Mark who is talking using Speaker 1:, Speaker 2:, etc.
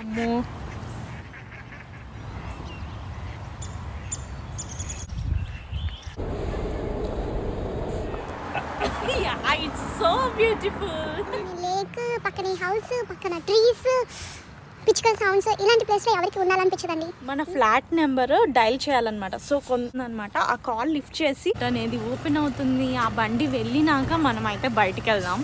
Speaker 1: అమ్మో it's so beautiful.
Speaker 2: Lake పక్కన house పక్కన ట్రీస్ పిచ్చుకల సౌండ్స్ ఇలాంటి ప్లేస్లో ఎవరికి ఉండాలనిపించదండి.
Speaker 1: మన ఫ్లాట్ నెంబర్ డైల్ చేయాలన్నమాట. సో కొందనమాట ఆ కాల్ లిఫ్ట్ చేసి అనేది ఓపెన్ అవుతుంది. ఆ బండి వెళ్ళినాక మనం అయితే బయటికి వెళ్దాం.